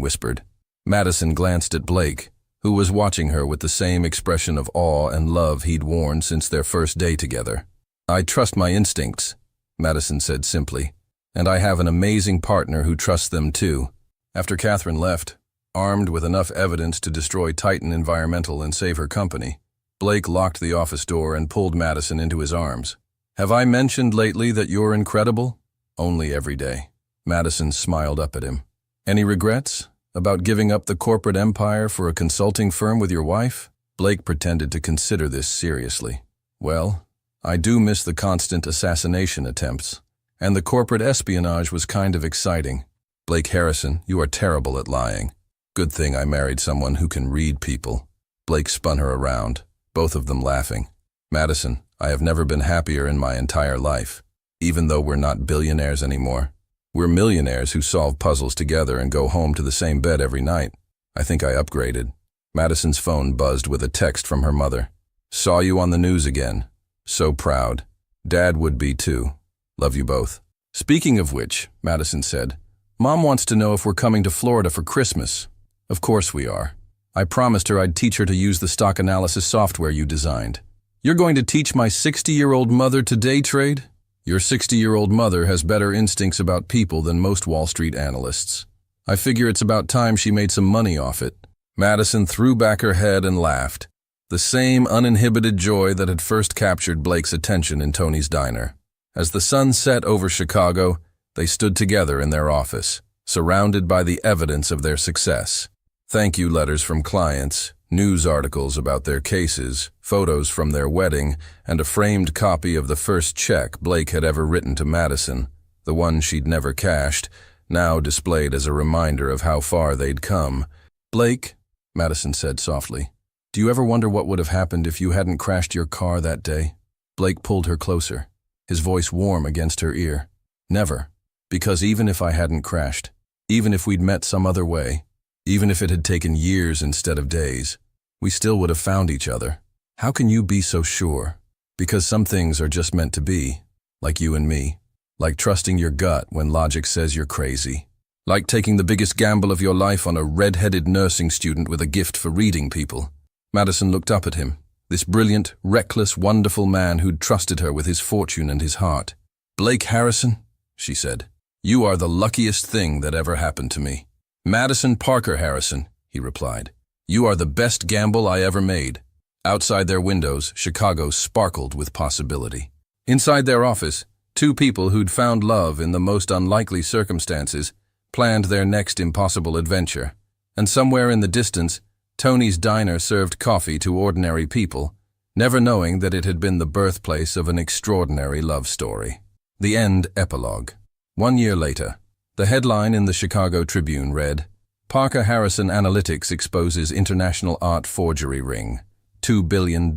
whispered. Madison glanced at Blake, who was watching her with the same expression of awe and love he'd worn since their first day together. I trust my instincts, Madison said simply, and I have an amazing partner who trusts them too. After Catherine left, armed with enough evidence to destroy Titan Environmental and save her company, Blake locked the office door and pulled Madison into his arms. Have I mentioned lately that you're incredible? Only every day. Madison smiled up at him. Any regrets? About giving up the corporate empire for a consulting firm with your wife? Blake pretended to consider this seriously. Well, I do miss the constant assassination attempts, and the corporate espionage was kind of exciting. Blake Harrison, you are terrible at lying. Good thing I married someone who can read people. Blake spun her around, both of them laughing. Madison, I have never been happier in my entire life, even though we're not billionaires anymore. We're millionaires who solve puzzles together and go home to the same bed every night. I think I upgraded. Madison's phone buzzed with a text from her mother. Saw you on the news again. So proud. Dad would be too. Love you both. Speaking of which, Madison said, Mom wants to know if we're coming to Florida for Christmas. Of course we are. I promised her I'd teach her to use the stock analysis software you designed. You're going to teach my 60-year-old mother to day trade? Your 60-year-old mother has better instincts about people than most Wall Street analysts. I figure it's about time she made some money off it. Madison threw back her head and laughed, the same uninhibited joy that had first captured Blake's attention in Tony's diner. As the sun set over Chicago, they stood together in their office, surrounded by the evidence of their success. Thank you letters from clients, news articles about their cases, photos from their wedding, and a framed copy of the first check Blake had ever written to Madison, the one she'd never cashed, now displayed as a reminder of how far they'd come. Blake, Madison said softly, do you ever wonder what would have happened if you hadn't crashed your car that day? Blake pulled her closer, his voice warm against her ear. Never. Because even if I hadn't crashed, even if we'd met some other way, even if it had taken years instead of days, we still would have found each other. How can you be so sure? Because some things are just meant to be, like you and me. Like trusting your gut when logic says you're crazy. Like taking the biggest gamble of your life on a red-headed nursing student with a gift for reading people. Madison looked up at him, This brilliant, reckless, wonderful man who'd trusted her with his fortune and his heart. "Blake Harrison," she said, "you are the luckiest thing that ever happened to me." "Madison Parker Harrison," he replied, "you are the best gamble I ever made." Outside their windows, Chicago sparkled with possibility. Inside their office, two people who'd found love in the most unlikely circumstances planned their next impossible adventure. And somewhere in the distance, Tony's diner served coffee to ordinary people, never knowing that it had been the birthplace of an extraordinary love story. The End Epilogue. 1 year later, the headline in the Chicago Tribune read, "Parker Harrison Analytics exposes international art forgery ring. $2 billion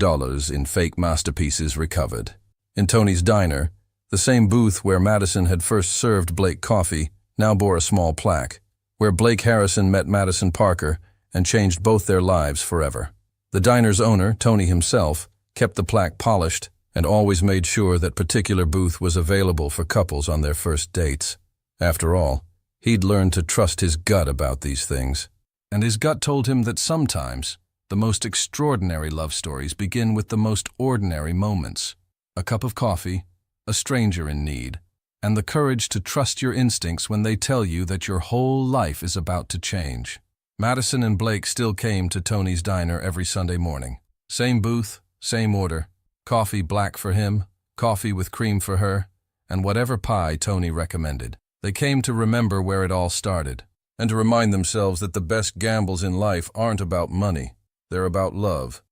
in fake masterpieces recovered." In Tony's diner, the same booth where Madison had first served Blake coffee now bore a small plaque, where Blake Harrison met Madison Parker and changed both their lives forever. The diner's owner, Tony himself, kept the plaque polished and always made sure that particular booth was available for couples on their first dates. After all, he'd learned to trust his gut about these things. And his gut told him that sometimes the most extraordinary love stories begin with the most ordinary moments. A cup of coffee, a stranger in need, and the courage to trust your instincts when they tell you that your whole life is about to change. Madison and Blake still came to Tony's diner every Sunday morning. Same booth, same order. Coffee black for him, coffee with cream for her, and whatever pie Tony recommended. They came to remember where it all started, and to remind themselves that the best gambles in life aren't about money. They're about love.